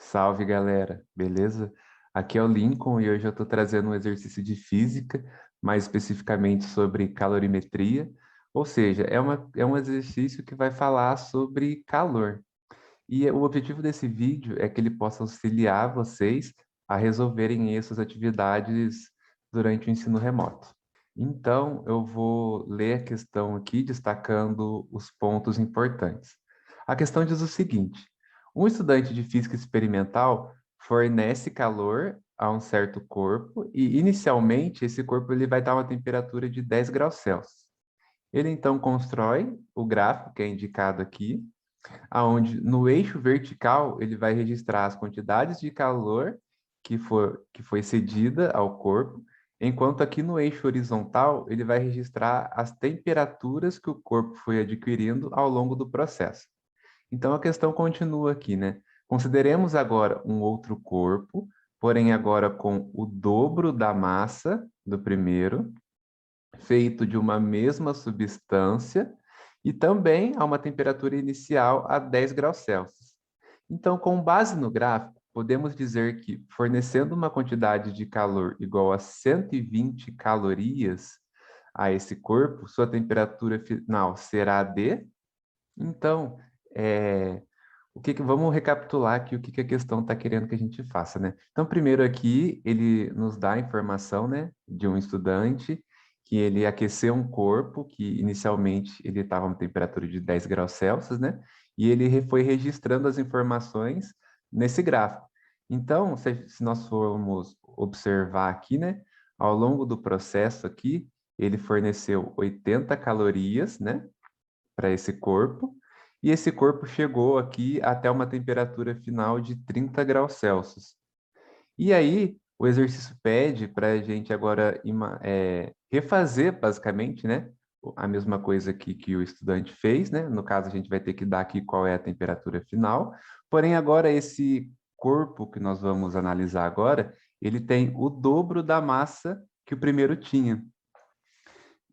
Salve, galera, beleza? Aqui é o Lincoln e hoje eu estou trazendo um exercício de física, mais especificamente sobre calorimetria, ou seja, é um exercício que vai falar sobre calor. E o objetivo desse vídeo é que ele possa auxiliar vocês a resolverem essas atividades durante o ensino remoto. Então, eu vou ler a questão aqui, destacando os pontos importantes. A questão diz o seguinte: um estudante de física experimental fornece calor a um certo corpo e, inicialmente, esse corpo ele vai dar uma temperatura de 10 graus Celsius. Ele, então, constrói o gráfico que é indicado aqui, aonde no eixo vertical ele vai registrar as quantidades de calor que foi cedida ao corpo, enquanto aqui no eixo horizontal ele vai registrar as temperaturas que o corpo foi adquirindo ao longo do processo. Então a questão continua aqui, né? Consideremos agora um outro corpo, porém agora com o dobro da massa do primeiro, feito de uma mesma substância e também a uma temperatura inicial a 10 graus Celsius. Então, com base no gráfico, podemos dizer que, fornecendo uma quantidade de calor igual a 120 calorias a esse corpo, sua temperatura final será de... Então, vamos recapitular aqui o que a questão está querendo que a gente faça, né? Então, primeiro aqui, ele nos dá a informação, né, de um estudante que ele aqueceu um corpo que inicialmente ele estava a uma temperatura de 10 graus Celsius, né? E ele foi registrando as informações nesse gráfico. Então, se nós formos observar aqui, né, ao longo do processo aqui, ele forneceu 80 calorias, né, para esse corpo, e esse corpo chegou aqui até uma temperatura final de 30 graus Celsius. E aí, o exercício pede para a gente agora refazer, basicamente, né, a mesma coisa aqui que o estudante fez, né? No caso, a gente vai ter que dar aqui qual é a temperatura final, porém, agora esse corpo que nós vamos analisar agora, ele tem o dobro da massa que o primeiro tinha.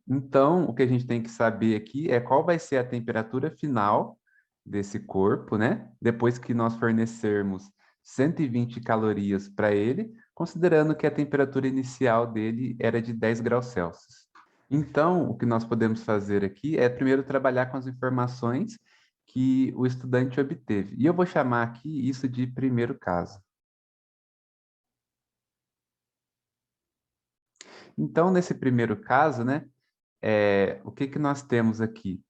Então, o que a gente tem que saber aqui é qual vai ser a temperatura final desse corpo, né? Depois que nós fornecermos 120 calorias para ele, considerando que a temperatura inicial dele era de 10 graus Celsius. Então, o que nós podemos fazer aqui é primeiro trabalhar com as informações que o estudante obteve. E eu vou chamar aqui isso de primeiro caso. Então, nesse primeiro caso, né, o que que nós temos aqui?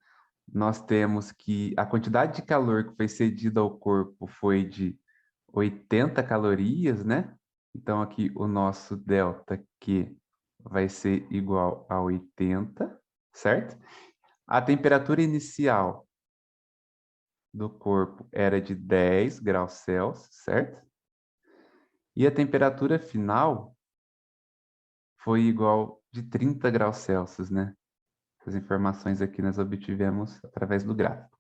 Nós temos que a quantidade de calor que foi cedida ao corpo foi de 80 calorias, né? Então, aqui o nosso delta Q vai ser igual a 80, certo? A temperatura inicial do corpo era de 10 graus Celsius, certo? E a temperatura final foi igual de 30 graus Celsius, né? As informações aqui nós obtivemos através do gráfico.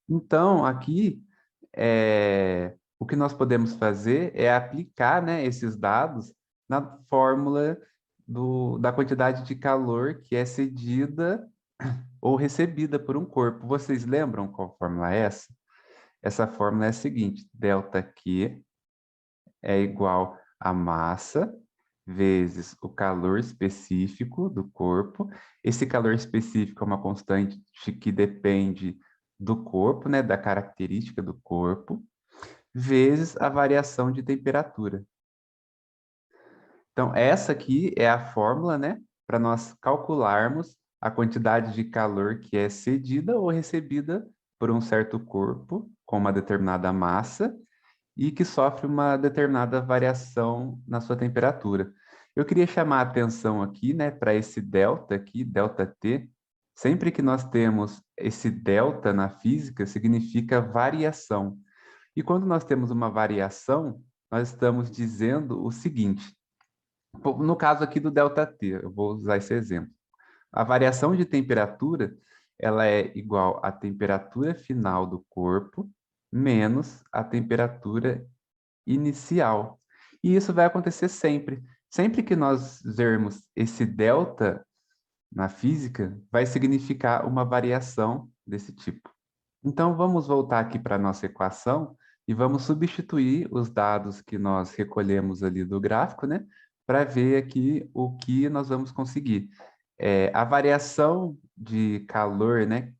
Então, aqui, o que nós podemos fazer é aplicar, né, esses dados na fórmula da quantidade de calor que é cedida ou recebida por um corpo. Vocês lembram qual fórmula é essa? Essa fórmula é a seguinte: ΔQ é igual a massa vezes o calor específico do corpo. Esse calor específico é uma constante que depende do corpo, né, da característica do corpo, vezes a variação de temperatura. Então, essa aqui é a fórmula, né, para nós calcularmos a quantidade de calor que é cedida ou recebida por um certo corpo com uma determinada massa e que sofre uma determinada variação na sua temperatura. Eu queria chamar a atenção aqui, né, para esse delta aqui, delta T. Sempre que nós temos esse delta na física, significa variação. E quando nós temos uma variação, nós estamos dizendo o seguinte, no caso aqui do delta T, eu vou usar esse exemplo. A variação de temperatura, ela é igual à temperatura final do corpo menos a temperatura inicial. E isso vai acontecer sempre. Sempre que nós vermos esse delta na física, vai significar uma variação desse tipo. Então, vamos voltar aqui para a nossa equação, e vamos substituir os dados que nós recolhemos ali do gráfico, né, para ver aqui o que nós vamos conseguir. A variação de calor, né,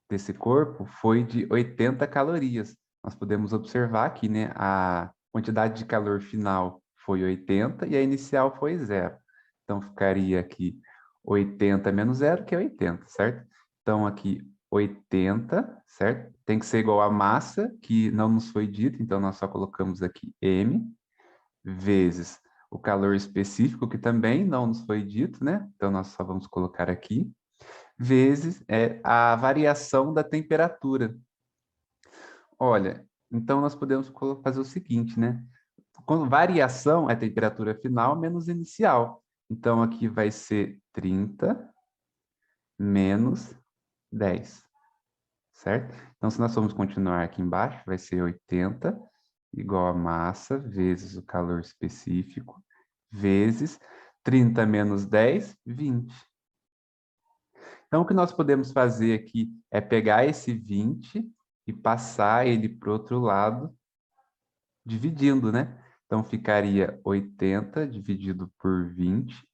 desse corpo foi de 80 calorias. Nós podemos observar aqui, né, a quantidade de calor final foi 80 e a inicial foi 0. Então, ficaria aqui 80 menos 0, que é 80, certo? Então, aqui 80, certo? Tem que ser igual à massa, que não nos foi dito, então nós só colocamos aqui M, vezes o calor específico, que também não nos foi dito, né? Então, nós só vamos colocar aqui, vezes a variação da temperatura. Olha, então nós podemos fazer o seguinte, né? Quando variação é temperatura final menos inicial. Então, aqui vai ser 30 menos 10, certo? Então, se nós formos continuar aqui embaixo, vai ser 80 igual a massa vezes o calor específico, vezes 30 menos 10, 20. Então, o que nós podemos fazer aqui é pegar esse 20 e passar ele para o outro lado, dividindo, né? Então, ficaria 80 dividido por 20.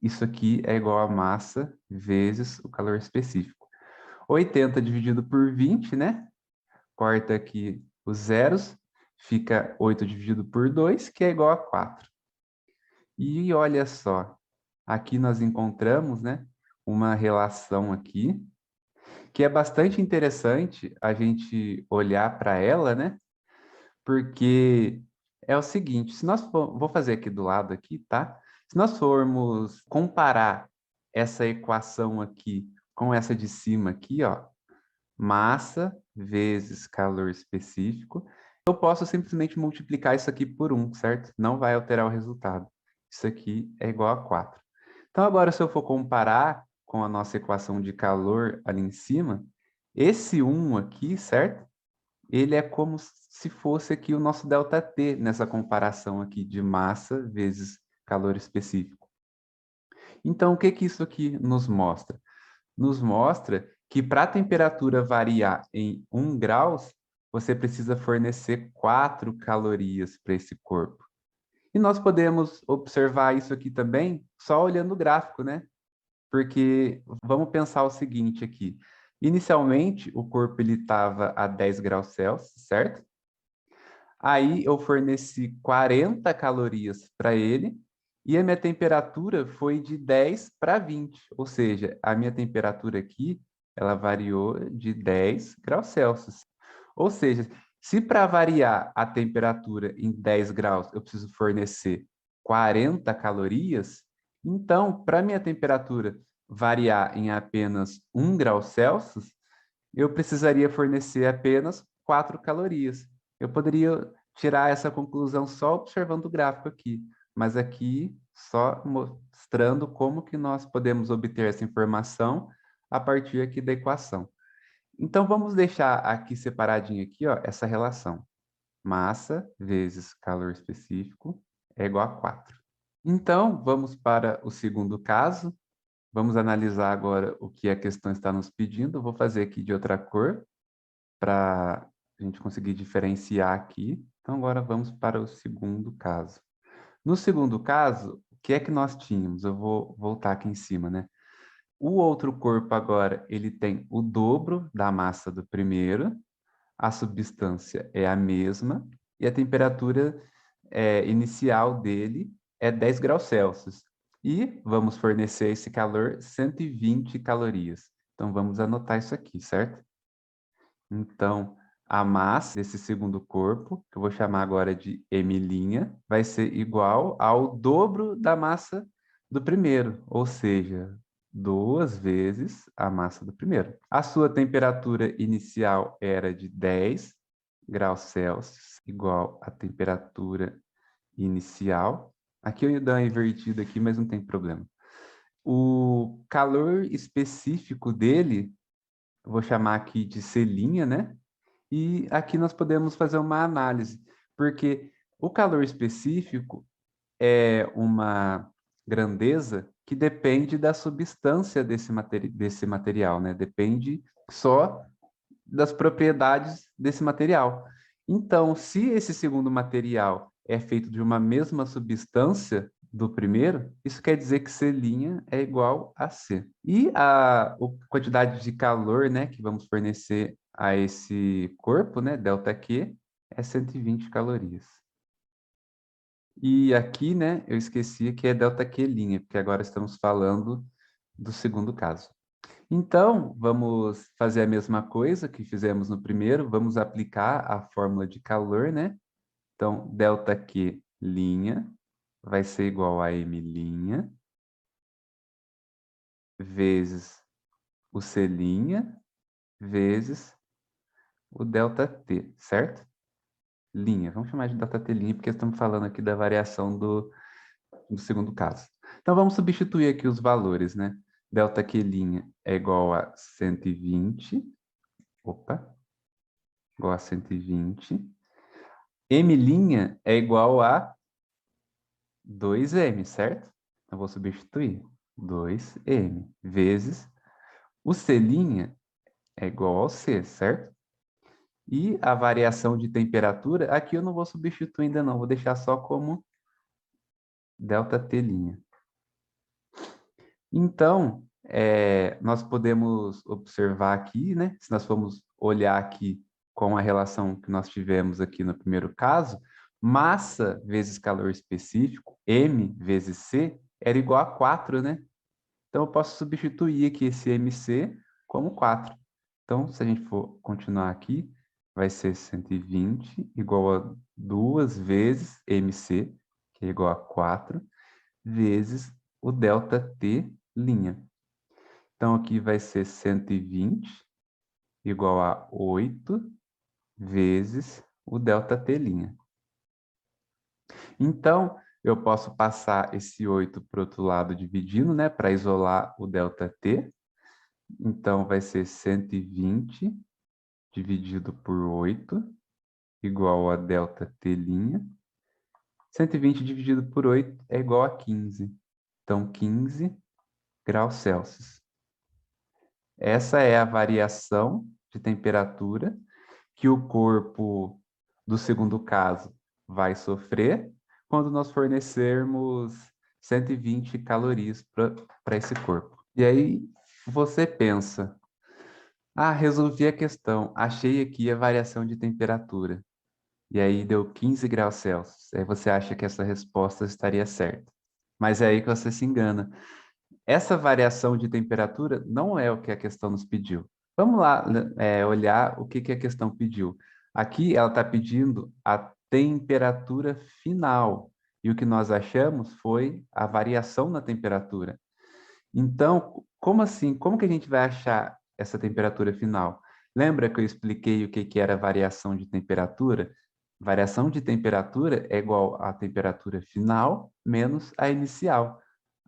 Isso aqui é igual a massa vezes o calor específico. 80 dividido por 20, né? Corta aqui os zeros, fica 8 dividido por 2, que é igual a 4. E olha só, aqui nós encontramos, né, uma relação aqui, que é bastante interessante a gente olhar para ela, né? Porque é o seguinte, se nós vou fazer aqui do lado aqui, tá? Se nós formos comparar essa equação aqui com essa de cima aqui, ó, massa vezes calor específico, eu posso simplesmente multiplicar isso aqui por 1, certo? Não vai alterar o resultado. Isso aqui é igual a 4. Então, agora, se eu for comparar com a nossa equação de calor ali em cima, esse 1 aqui, certo? Ele é como se fosse aqui o nosso ΔT, nessa comparação aqui de massa vezes calor específico. Então, o que que isso aqui nos mostra? Nos mostra que para a temperatura variar em 1 grau, você precisa fornecer 4 calorias para esse corpo. E nós podemos observar isso aqui também só olhando o gráfico, né? Porque vamos pensar o seguinte aqui. Inicialmente, o corpo estava a 10 graus Celsius, certo? Aí eu forneci 40 calorias para ele e a minha temperatura foi de 10 para 20, ou seja, a minha temperatura aqui, ela variou de 10 graus Celsius. Ou seja, se para variar a temperatura em 10 graus eu preciso fornecer 40 calorias, então, para minha temperatura variar em apenas 1 grau Celsius, eu precisaria fornecer apenas 4 calorias. Eu poderia tirar essa conclusão só observando o gráfico aqui, mas aqui só mostrando como que nós podemos obter essa informação a partir aqui da equação. Então, vamos deixar aqui separadinho aqui, ó, essa relação. Massa vezes calor específico é igual a 4. Então, vamos para o segundo caso. Vamos analisar agora o que a questão está nos pedindo. Eu vou fazer aqui de outra cor, para a gente conseguir diferenciar aqui. Então, agora vamos para o segundo caso. No segundo caso, o que é que nós tínhamos? Eu vou voltar aqui em cima, né? O outro corpo agora, ele tem o dobro da massa do primeiro, a substância é a mesma e a temperatura inicial dele é 10 graus Celsius. E vamos fornecer esse calor 120 calorias. Então, vamos anotar isso aqui, certo? Então, a massa desse segundo corpo, que eu vou chamar agora de M', vai ser igual ao dobro da massa do primeiro, ou seja, 2 vezes a massa do primeiro. A sua temperatura inicial era de 10 graus Celsius, igual à temperatura inicial. Aqui eu ia dar uma invertida aqui, mas não tem problema. O calor específico dele, eu vou chamar aqui de C', né? E aqui nós podemos fazer uma análise, porque o calor específico é uma grandeza que depende da substância desse material, né? Depende só das propriedades desse material. Então, se esse segundo material é feito de uma mesma substância do primeiro, isso quer dizer que C' é igual a C. E a quantidade de calor, né, que vamos fornecer a esse corpo, né, ΔQ, é 120 calorias. E aqui, né, eu esqueci que é ΔQ', porque agora estamos falando do segundo caso. Então, vamos fazer a mesma coisa que fizemos no primeiro, vamos aplicar a fórmula de calor, né? Então, ΔQ' vai ser igual a M' vezes o C' vezes o ΔT, certo? Linha, vamos chamar de ΔT', porque estamos falando aqui da variação do segundo caso. Então, vamos substituir aqui os valores, né? ΔQ' é igual a 120, opa, igual a 120. M' é igual a 2M, certo? Eu vou substituir 2M vezes o C' é igual ao C, certo? E a variação de temperatura, aqui eu não vou substituir ainda não, vou deixar só como ΔT'. Então, nós podemos observar aqui, né? Se nós formos olhar aqui com a relação que nós tivemos aqui no primeiro caso, massa vezes calor específico, M vezes C, era igual a 4, né? Então, eu posso substituir aqui esse MC como 4. Então, se a gente for continuar aqui, vai ser 120 igual a 2 vezes MC, que é igual a 4, vezes o ΔT'. Então, aqui vai ser 120 igual a 8 vezes o ΔT'. Então, eu posso passar esse 8 para o outro lado dividindo, né, para isolar o ΔT. Então, vai ser 120 dividido por 8 igual a ΔT'. 120 dividido por 8 é igual a 15. Então, 15 graus Celsius. Essa é a variação de temperatura que o corpo do segundo caso vai sofrer quando nós fornecermos 120 calorias para esse corpo. E aí você pensa, resolvi a questão, achei aqui a variação de temperatura. E aí deu 15 graus Celsius. Aí você acha que essa resposta estaria certa. Mas é aí que você se engana. Essa variação de temperatura não é o que a questão nos pediu. Vamos lá, olhar o que a questão pediu. Aqui ela está pedindo a temperatura final. E o que nós achamos foi a variação na temperatura. Então, como assim? Como que a gente vai achar essa temperatura final? Lembra que eu expliquei o que era variação de temperatura? Variação de temperatura é igual à temperatura final menos a inicial.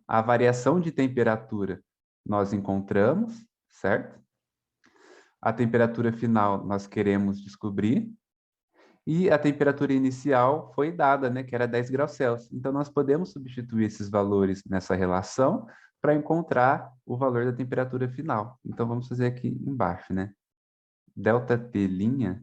A variação de temperatura nós encontramos, certo? A temperatura final nós queremos descobrir. E a temperatura inicial foi dada, né, que era 10 graus Celsius. Então, nós podemos substituir esses valores nessa relação para encontrar o valor da temperatura final. Então, vamos fazer aqui embaixo, né? ΔT'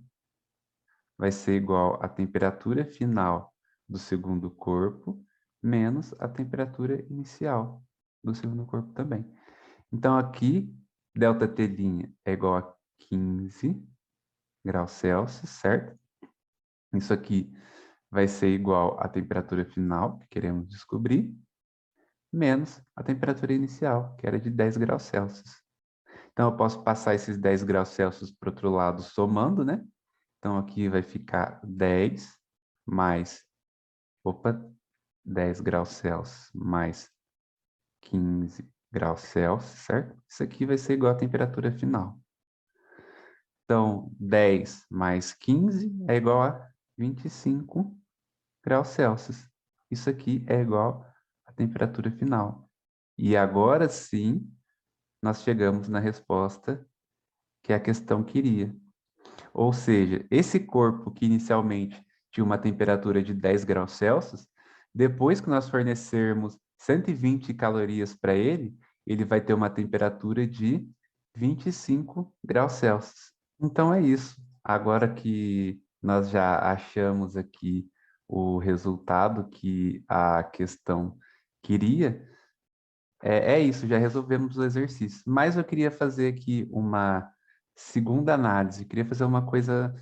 vai ser igual à temperatura final do segundo corpo menos a temperatura inicial do segundo corpo também. Então, aqui, ΔT' é igual a 15 graus Celsius, certo? Isso aqui vai ser igual à temperatura final, que queremos descobrir, menos a temperatura inicial, que era de 10 graus Celsius. Então, eu posso passar esses 10 graus Celsius para o outro lado somando, né? Então, aqui vai ficar 10 mais, 10 graus Celsius mais 15 graus Celsius, certo? Isso aqui vai ser igual à temperatura final. Então, 10 mais 15 é igual a 25 graus Celsius. Isso aqui é igual à temperatura final. E agora sim, nós chegamos na resposta que a questão queria. Ou seja, esse corpo que inicialmente tinha uma temperatura de 10 graus Celsius, depois que nós fornecermos 120 calorias para ele, ele vai ter uma temperatura de 25 graus Celsius. Então é isso. Agora que nós já achamos aqui o resultado que a questão queria. É isso, já resolvemos o exercício. Mas eu queria fazer aqui uma segunda análise, queria fazer uma coisa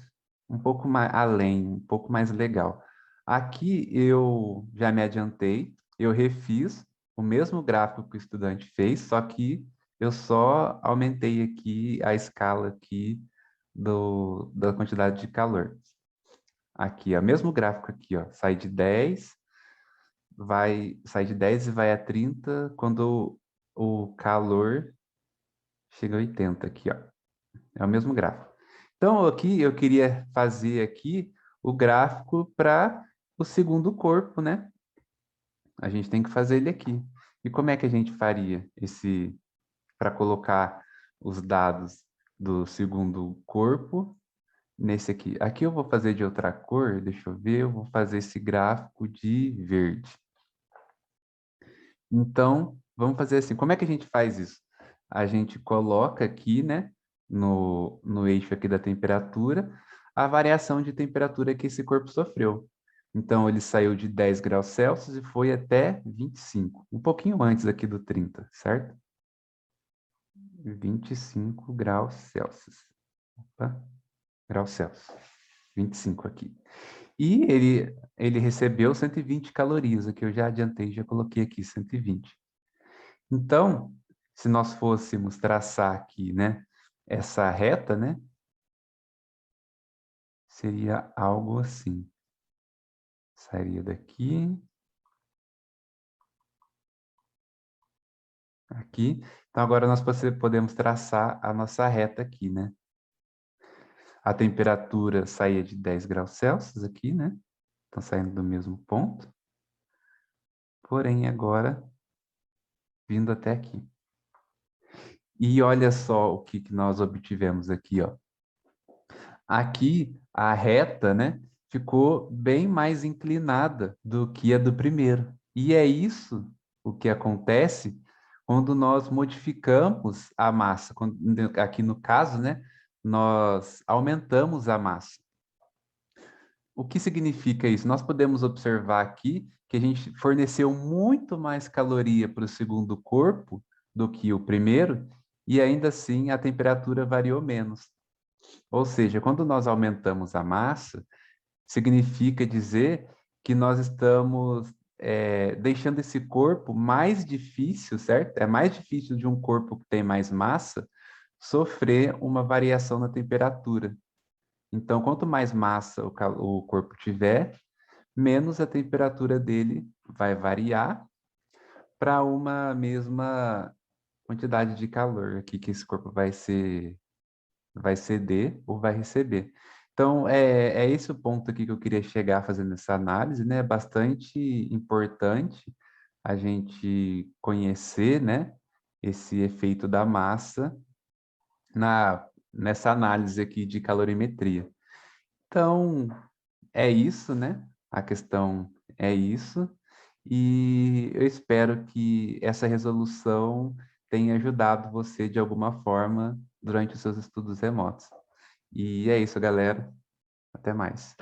um pouco mais além, um pouco mais legal. Aqui eu já me adiantei, eu refiz o mesmo gráfico que o estudante fez, só que eu só aumentei aqui a escala aqui da quantidade de calor. Aqui, ó, mesmo gráfico aqui, ó, sai de 10 e vai a 30 quando o calor chega a 80 aqui, ó. É o mesmo gráfico. Então, aqui eu queria fazer aqui o gráfico para o segundo corpo, né? A gente tem que fazer ele aqui. E como é que a gente faria esse para colocar os dados do segundo corpo nesse aqui? Aqui eu vou fazer de outra cor, deixa eu ver, eu vou fazer esse gráfico de verde. Então, vamos fazer assim. Como é que a gente faz isso? A gente coloca aqui, né, no eixo aqui da temperatura, a variação de temperatura que esse corpo sofreu. Então, ele saiu de 10 graus Celsius e foi até 25, um pouquinho antes aqui do 30, certo? 25 graus Celsius. Opa, graus Celsius. 25 aqui. E ele recebeu 120 calorias, aqui eu já adiantei, já coloquei aqui 120. Então, se nós fôssemos traçar aqui, né, essa reta, né, seria algo assim. Sairia daqui, aqui. Então, agora nós podemos traçar a nossa reta aqui, né? A temperatura saía de 10 graus Celsius aqui, né? Estão saindo do mesmo ponto. Porém, agora, vindo até aqui. E olha só o que nós obtivemos aqui, ó. Aqui, a reta, né, ficou bem mais inclinada do que a do primeiro. E é isso o que acontece quando nós modificamos a massa. Aqui no caso, né, nós aumentamos a massa. O que significa isso? Nós podemos observar aqui que a gente forneceu muito mais caloria para o segundo corpo do que o primeiro, e ainda assim a temperatura variou menos. Ou seja, quando nós aumentamos a massa, significa dizer que nós estamos deixando esse corpo mais difícil, certo? É mais difícil de um corpo que tem mais massa sofrer uma variação na temperatura. Então, quanto mais massa o corpo tiver, menos a temperatura dele vai variar para uma mesma quantidade de calor aqui que esse corpo vai ceder ou vai receber. Então, é esse o ponto aqui que eu queria chegar fazendo essa análise, né? É bastante importante a gente conhecer, né, esse efeito da massa nessa análise aqui de calorimetria. Então, é isso, né? A questão é isso. E eu espero que essa resolução tenha ajudado você de alguma forma durante os seus estudos remotos. E é isso, galera. Até mais.